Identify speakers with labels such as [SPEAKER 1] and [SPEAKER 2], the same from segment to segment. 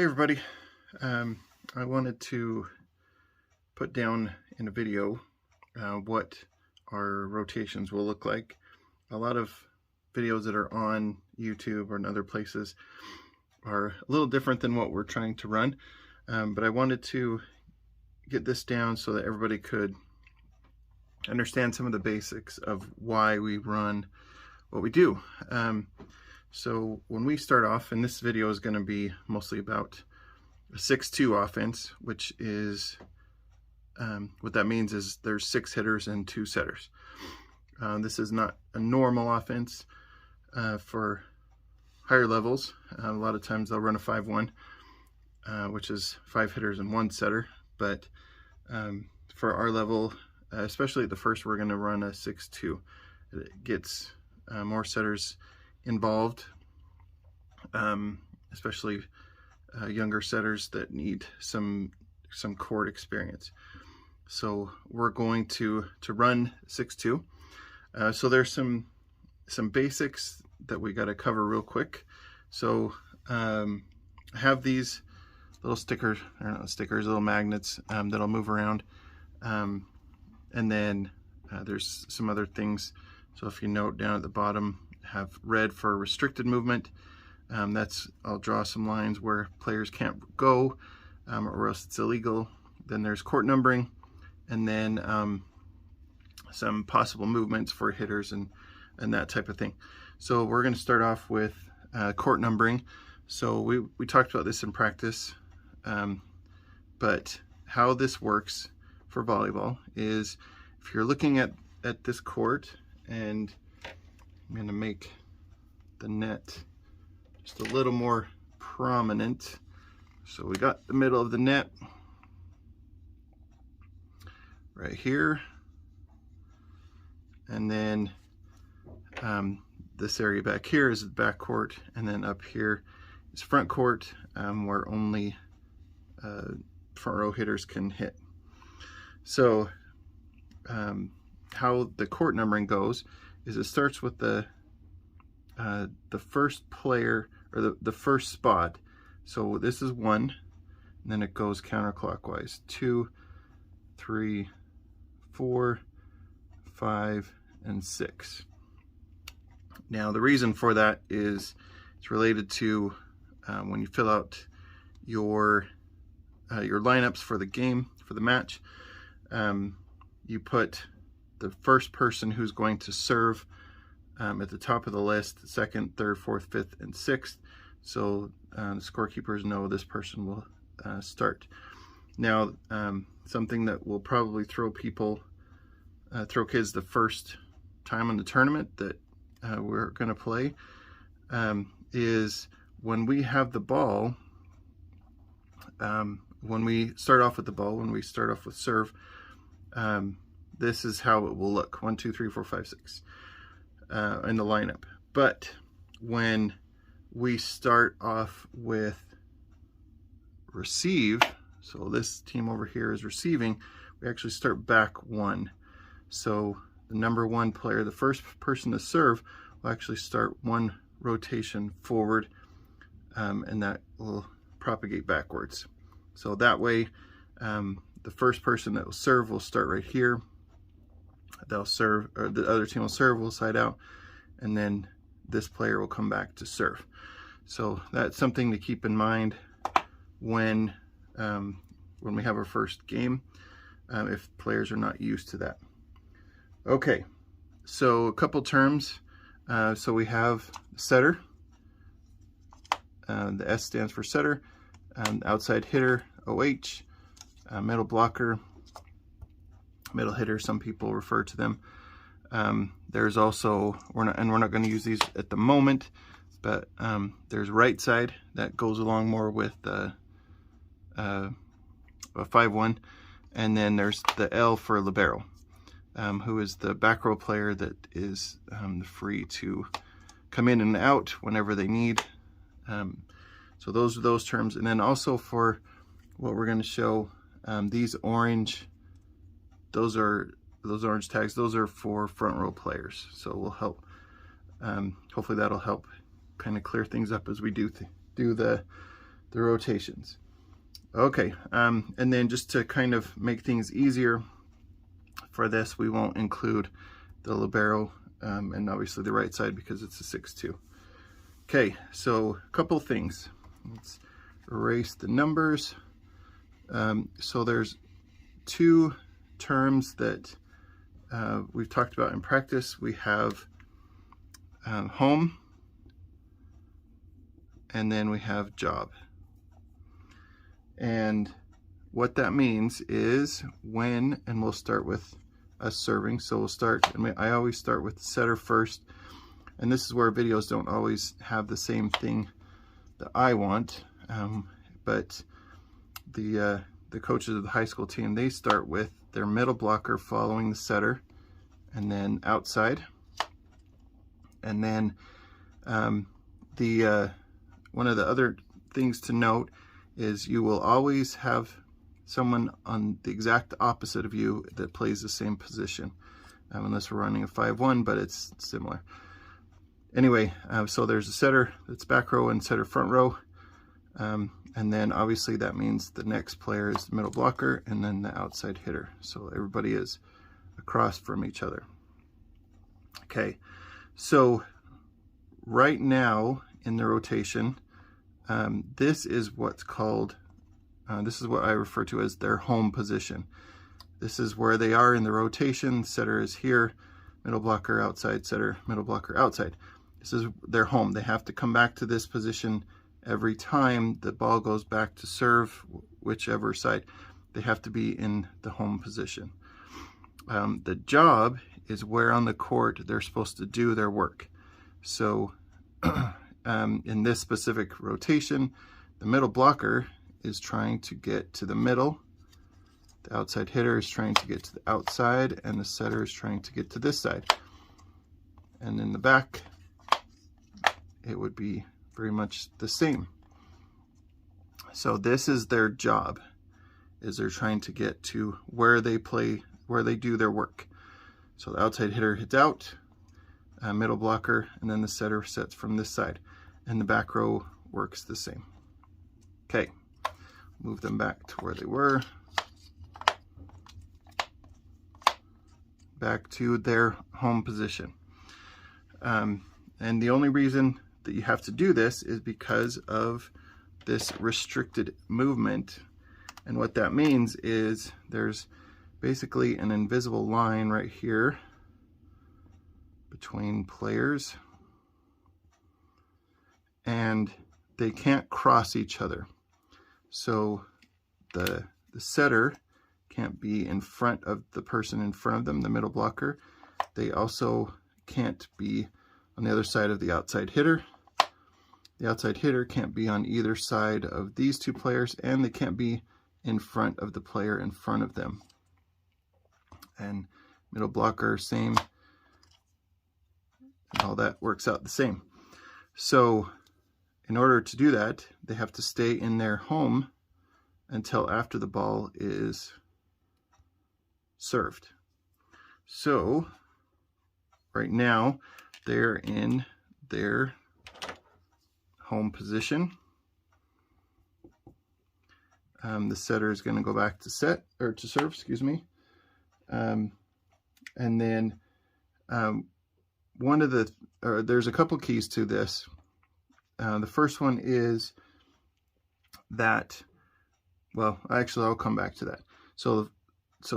[SPEAKER 1] Hey everybody, I wanted to put down in a video what our rotations will look like. A lot of videos that are on YouTube or in other places are a little different than what we're trying to run, but I wanted to get this down so that everybody could understand some of the basics of why we run what we do. So when we start off, and this video is going to be mostly about a 6-2 offense, which is what that means is there's 6 hitters and 2 setters. This is not a normal offense for higher levels. A lot of times they'll run a 5-1, which is 5 hitters and 1 setter. But for our level, especially at the first, we're going to run a 6-2. It gets more setters involved, especially younger setters that need some court experience. So we're going to run 6-2. So there's some basics that we got to cover real quick. So I have these little stickers, or not stickers, little magnets that'll move around, and then there's some other things. So if you note down at the bottom, have red for restricted movement. I'll draw some lines where players can't go, or else it's illegal. Then there's court numbering, and then some possible movements for hitters and that type of thing. So we're going to start off with court numbering. So we talked about this in practice, but how this works for volleyball is if you're looking at this court, and I'm going to make the net just a little more prominent. So we got the middle of the net right here, and then this area back here is the back court, and then up here is front court, where only front row hitters can hit. So how the court numbering goes is it starts with the first player, or the first spot. So this is 1, and then it goes counterclockwise: 2, 3, 4, 5, and 6. Now the reason for that is it's related to when you fill out your lineups for the game, for the match, you put the first person who's going to serve at the top of the list, 2nd, 3rd, 4th, 5th, and 6th. So the scorekeepers know this person will start. Now, something that will probably throw kids the first time in the tournament that we're going to play is when we have the ball. When we start off with the ball, when we start off with serve, this is how it will look: 1, 2, 3, 4, 5, 6 in the lineup. But when we start off with receive, so this team over here is receiving, we actually start back 1. So the number 1 player, the first person to serve, will actually start 1 rotation forward, and that will propagate backwards. So that way, the first person that will serve will start right here. They'll serve, or the other team will serve, will side out, and then this player will come back to serve. So that's something to keep in mind when we have our first game, if players are not used to that. Okay, so a couple terms. So we have setter. The S stands for setter. Outside hitter, OH. Middle blocker, middle hitter, some people refer to them. There's also, we're not going to use these at the moment, but there's right side that goes along more with a 5-1, and then there's the L for libero, who is the back row player that is free to come in and out whenever they need. So those are those terms. And then also for what we're going to show, these orange, those orange tags, those are for front row players. So we'll help, hopefully that'll help kind of clear things up as we do the the rotations. Okay, and then just to kind of make things easier for this, we won't include the libero and obviously the right side because it's a 6-2. Okay, so a couple things. Let's erase the numbers. So there's two terms that we've talked about in practice. We have home, and then we have job. And what that means is when, and we'll start with us serving. So we'll start, I always start with the setter first. And this is where videos don't always have the same thing that I want. But the coaches of the high school team, they start with their middle blocker following the setter, and then outside. And then one of the other things to note is you will always have someone on the exact opposite of you that plays the same position, unless we're running a 5-1, but it's similar. Anyway, so there's a setter that's back row and setter front row, and then obviously that means the next player is the middle blocker and then the outside hitter. So everybody is across from each other. Okay, so right now in the rotation, this is what's called, this is what I refer to as their home position. This is where they are in the rotation. Setter is here, middle blocker outside, setter, middle blocker outside. This is their home. They have to come back to this position every time the ball goes back to serve, whichever side. They have to be in the home position. The job is where on the court they're supposed to do their work. So in this specific rotation, the middle blocker is trying to get to the middle, the outside hitter is trying to get to the outside, and the setter is trying to get to this side. And in the back, it would be very much the same. So this is their job, is they're trying to get to where they play, where they do their work. So the outside hitter hits out, middle blocker, and then the setter sets from this side. And the back row works the same. Okay, move them back to where they were. Back to their home position. And the only reason that you have to do this is because of this restricted movement. And what that means is there's basically an invisible line right here between players, and they can't cross each other. So the setter can't be in front of the person in front of them, the middle blocker. They also can't be on the other side of the outside hitter. The outside hitter can't be on either side of these two players, and they can't be in front of the player in front of them. And middle blocker, same. And all that works out the same. So in order to do that, they have to stay in their home until after the ball is served. So right now they're in their home position. The setter is going to go back to set, or to serve, excuse me. And then there's a couple keys to this. The first one is that, well, actually I'll come back to that. So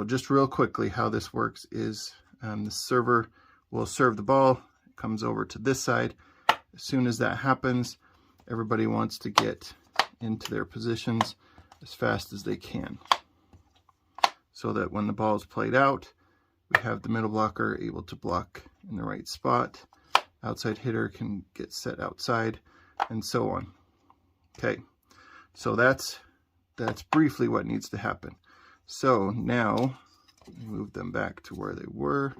[SPEAKER 1] just real quickly, how this works is the server will serve the ball, it comes over to this side. As soon as that happens, everybody wants to get into their positions as fast as they can, so that when the ball is played out, we have the middle blocker able to block in the right spot, outside hitter can get set outside, and so on. Okay, so that's briefly what needs to happen. So now move them back to where they were.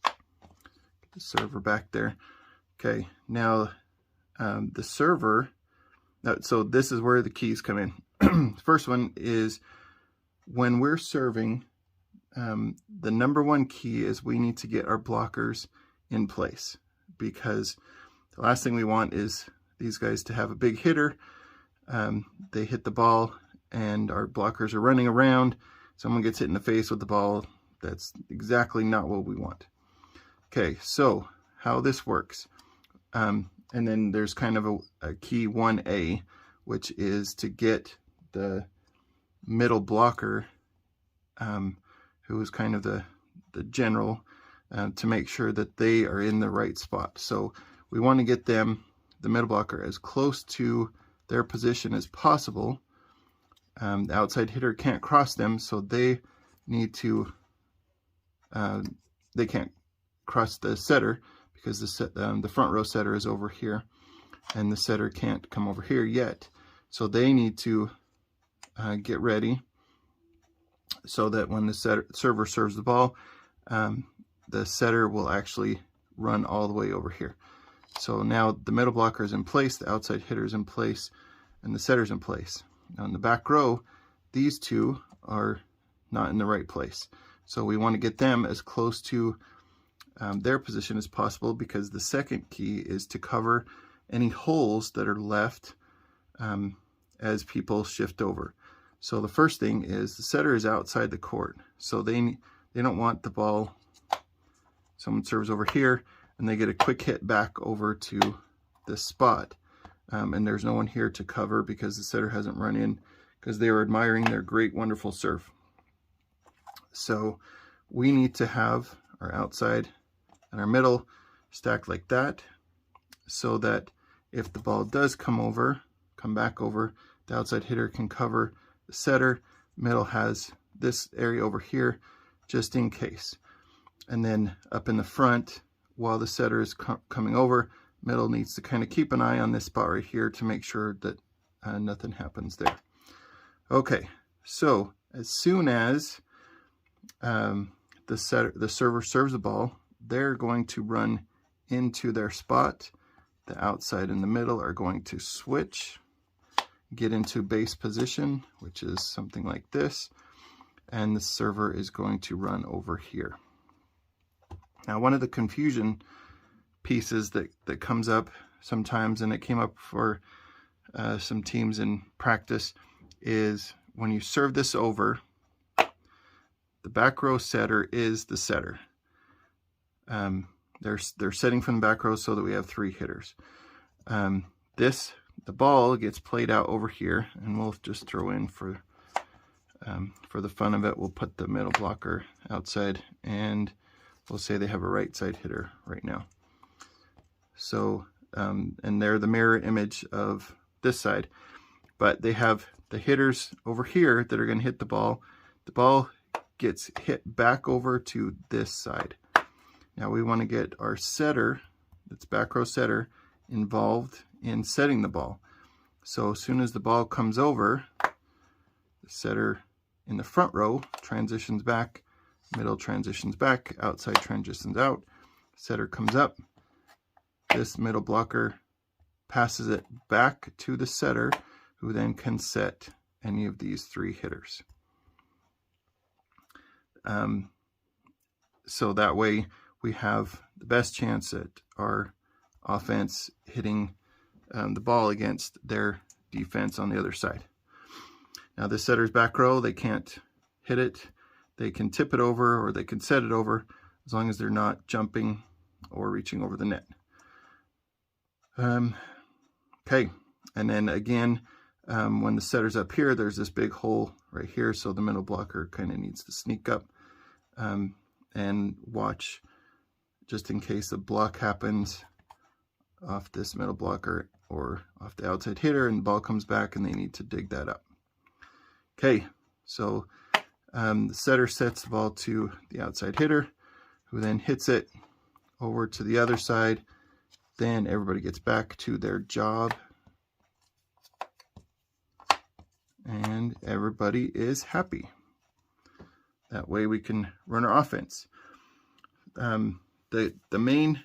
[SPEAKER 1] Get the server back there. Okay, now the server, so this is where the keys come in. First one is when we're serving, the number one key is we need to get our blockers in place, because the last thing we want is these guys to have a big hitter. They hit the ball and our blockers are running around. Someone gets hit in the face with the ball. That's exactly not what we want. Okay, so how this works. And then there's kind of a key 1A, which is to get the middle blocker, who is kind of the general, to make sure that they are in the right spot. So we want to get them, the middle blocker, as close to their position as possible. The outside hitter can't cross them, so they need to, they can't cross the setter because the front row setter is over here and the setter can't come over here yet. So they need to get ready so that when the server serves the ball, the setter will actually run all the way over here. So now the middle blocker is in place, the outside hitter is in place, and the setter's in place. Now in the back row, these two are not in the right place. So we want to get them as close to their position as possible, because the second key is to cover any holes that are left as people shift over. So the first thing is the setter is outside the court. So they don't want the ball, someone serves over here and they get a quick hit back over to this spot. And there's no one here to cover because the setter hasn't run in, because they were admiring their great, wonderful serve. So we need to have our outside and our middle stacked like that, so that if the ball does come back over, the outside hitter can cover the setter. Middle has this area over here just in case. And then up in the front, while the setter is coming over, middle needs to kind of keep an eye on this spot right here to make sure that nothing happens there. Okay, so as soon as the server serves the ball, they're going to run into their spot. The outside and the middle are going to switch, get into base position, which is something like this, and the server is going to run over here. Now, one of the confusion pieces that comes up sometimes, and it came up for some teams in practice, is when you serve this over, the back row setter is the setter. They're setting from the back row so that we have 3 hitters. The ball gets played out over here, and we'll just throw in for the fun of it, we'll put the middle blocker outside, and we'll say they have a right side hitter right now. So, and they're the mirror image of this side, but they have the hitters over here that are going to hit the ball. The ball gets hit back over to this side. Now we want to get our setter, that's back row setter, involved in setting the ball. So as soon as the ball comes over, the setter in the front row transitions back, middle transitions back, outside transitions out, setter comes up. This middle blocker passes it back to the setter, who then can set any of these 3 hitters. So that way we have the best chance at our offense hitting the ball against their defense on the other side. Now the setter's back row, they can't hit it. They can tip it over or they can set it over, as long as they're not jumping or reaching over the net. Okay, and then again, when the setter's up here, there's this big hole right here, so the middle blocker kind of needs to sneak up and watch, just in case a block happens off this middle blocker or off the outside hitter and the ball comes back and they need to dig that up. Okay, so the setter sets the ball to the outside hitter, who then hits it over to the other side. Then everybody gets back to their job and everybody is happy. That way we can run our offense. The main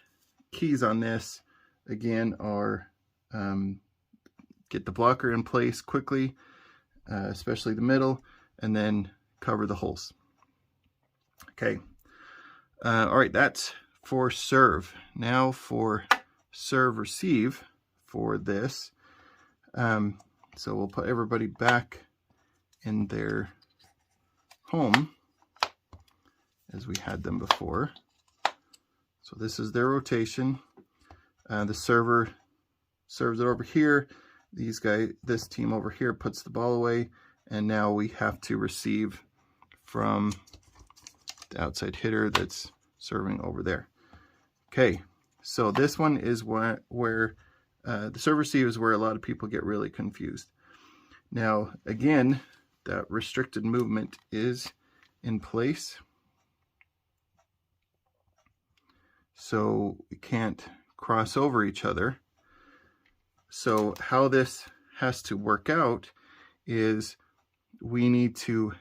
[SPEAKER 1] keys on this, again, are get the blocker in place quickly, especially the middle, and then cover the holes. Okay. All right, that's for serve. Now for serve receive. for this. So we'll put everybody back in their home as we had them before. So this is their rotation. The server serves it over here. This team over here puts the ball away, and now we have to receive from the outside hitter that's serving over there. Okay, so this one is where the serve receive is where a lot of people get really confused. Now, again, that restricted movement is in place, so we can't cross over each other. So how this has to work out is we need to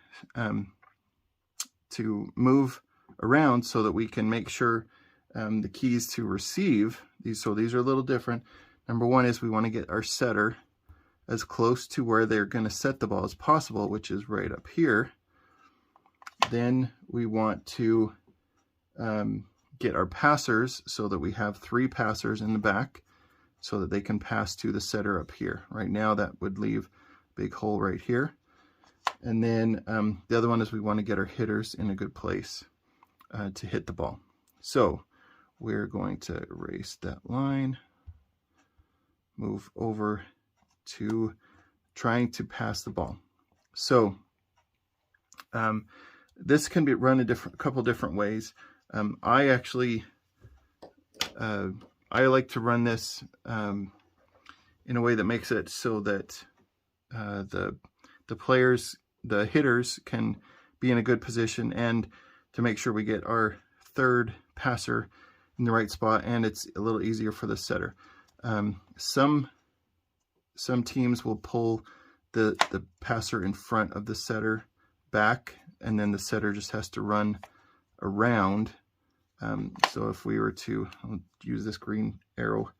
[SPEAKER 1] move around so that we can make sure the keys to receive these. So these are a little different. Number one is we want to get our setter as close to where they're going to set the ball as possible, which is right up here. Then we want to get our passers so that we have 3 passers in the back so that they can pass to the setter up here. Right now that would leave a big hole right here. And then the other one is we want to get our hitters in a good place to hit the ball. So we're going to erase that line, move over to trying to pass the ball. So this can be run a couple different ways. I actually I like to run this in a way that makes it so that the hitters can be in a good position, and to make sure we get our third passer in the right spot, and it's a little easier for the setter. Some teams will pull the passer in front of the setter back, and then the setter just has to run around. So if we were to, I'll use this green arrow,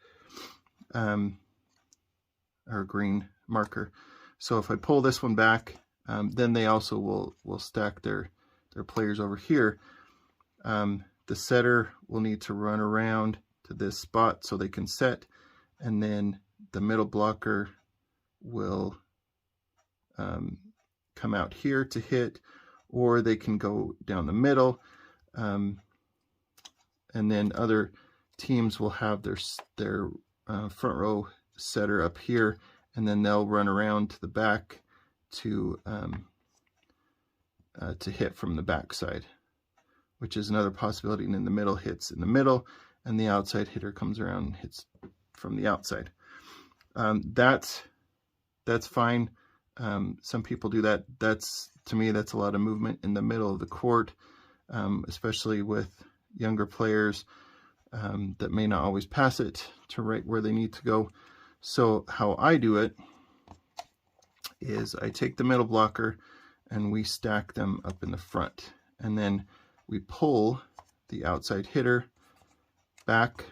[SPEAKER 1] or green marker. So if I pull this one back, then they also will stack their players over here. The setter will need to run around to this spot so they can set, and then the middle blocker will come out here to hit, or they can go down the middle. And then other teams will have their front row setter up here, and then they'll run around to the back to hit from the backside, which is another possibility. And then the middle hits in the middle, and the outside hitter comes around and hits from the outside. That's fine. Some people do that. To me, that's a lot of movement in the middle of the court, especially with younger players that may not always pass it to right where they need to go. So how I do it is I take the middle blocker and we stack them up in the front, and then we pull the outside hitter back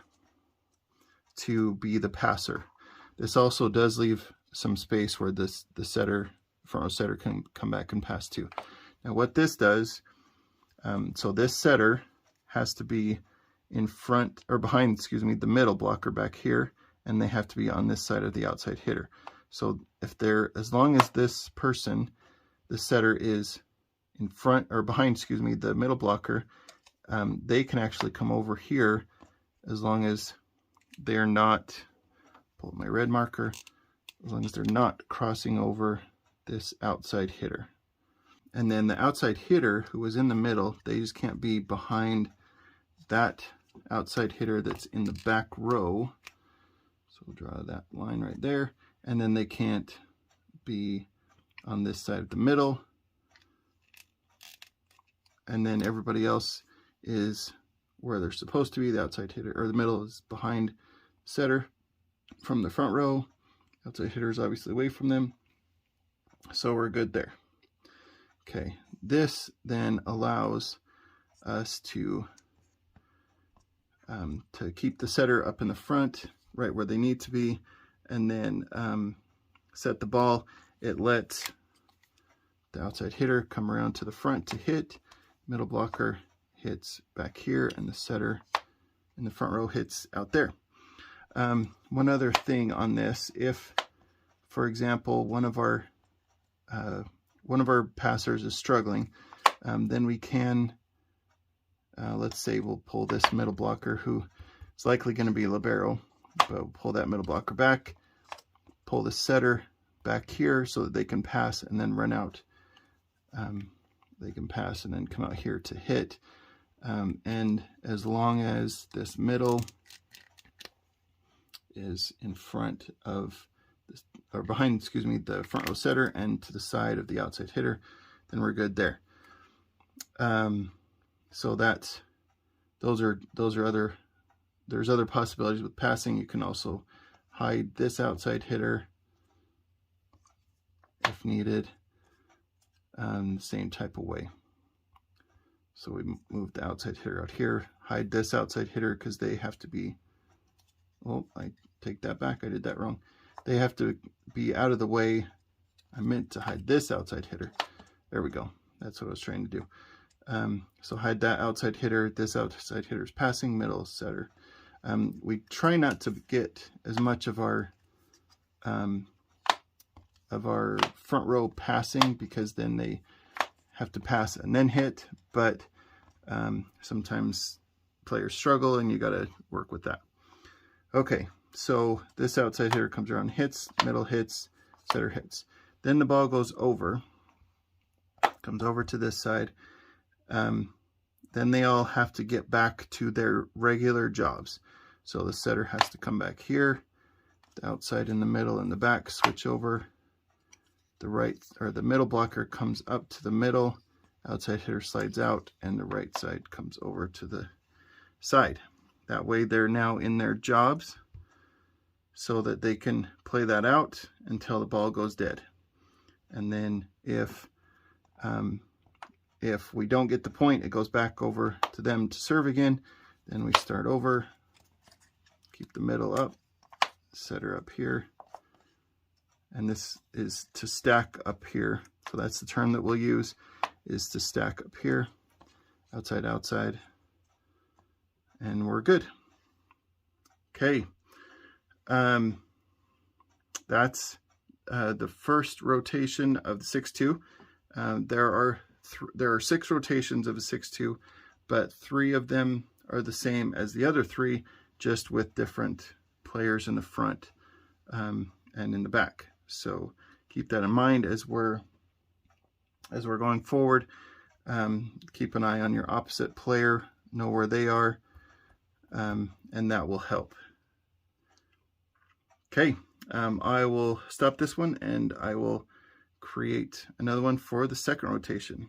[SPEAKER 1] to be the passer. This also does leave some space where the front row setter can come back and pass to. Now what this does, so this setter has to be in front or behind, the middle blocker back here, and they have to be on this side of the outside hitter. So as long as this person, the setter, is in front or behind, the middle blocker, they can actually come over here as long as they're not, pull up my red marker, as long as they're not crossing over this outside hitter. And then the outside hitter who was in the middle, they just can't be behind that outside hitter that's in the back row. So we'll draw that line right there. And then they can't be on this side of the middle. And then everybody else is where they're supposed to be. The outside hitter, or the middle, is behind setter from the front row. Outside hitter is obviously away from them. So we're good there. Okay, this then allows us to keep the setter up in the front, right where they need to be, and then set the ball. It lets the outside hitter come around to the front to hit. Middle blocker hits back here, and the setter in the front row hits out there. one other thing on this, if, for example, one of our passers is struggling, then we can, let's say we'll pull this middle blocker who is likely going to be libero, but we'll pull that middle blocker back, pull the setter back here so that they can pass and then run out. They can pass and then come out here to hit. And as long as this middle is in front of this, or behind, excuse me, the front row setter and to the side of the outside hitter, then we're good there. So that's, there's other possibilities with passing. You can also hide this outside hitter if needed, the same type of way. So we move the outside hitter out here, hide this outside hitter because they have to be, oh, I take that back, I did that wrong. They have to be out of the way. I meant to hide this outside hitter. There we go. That's what I was trying to do. So hide that outside hitter. This outside hitter is passing, middle setter. We try not to get as much of our front row passing, because then they have to pass and then hit, but sometimes players struggle and you got to work with that. Okay, so this outside hitter comes around, hits, middle hits, setter hits. Then the ball goes over, comes over to this side. Then they all have to get back to their regular jobs. So the setter has to come back here, the outside in the middle and the back switch over. The right, or the middle blocker comes up to the middle, outside hitter slides out, and the right side comes over to the side. That way they're now in their jobs so that they can play that out until the ball goes dead. And then if we don't get the point, it goes back over to them to serve again. Then we start over, keep the middle up, setter up here. And this is to stack up here. So that's the term that we'll use, is to stack up here, outside, outside, and we're good. Okay, that's the first rotation of the 6-2. There are 6 rotations of a 6-2, but 3 of them are the same as the other 3, just with different players in the front and in the back. So keep that in mind as we're going forward. Keep an eye on your opposite player, know where they are, and that will help. Okay, I will stop this one and I will create another one for the second rotation.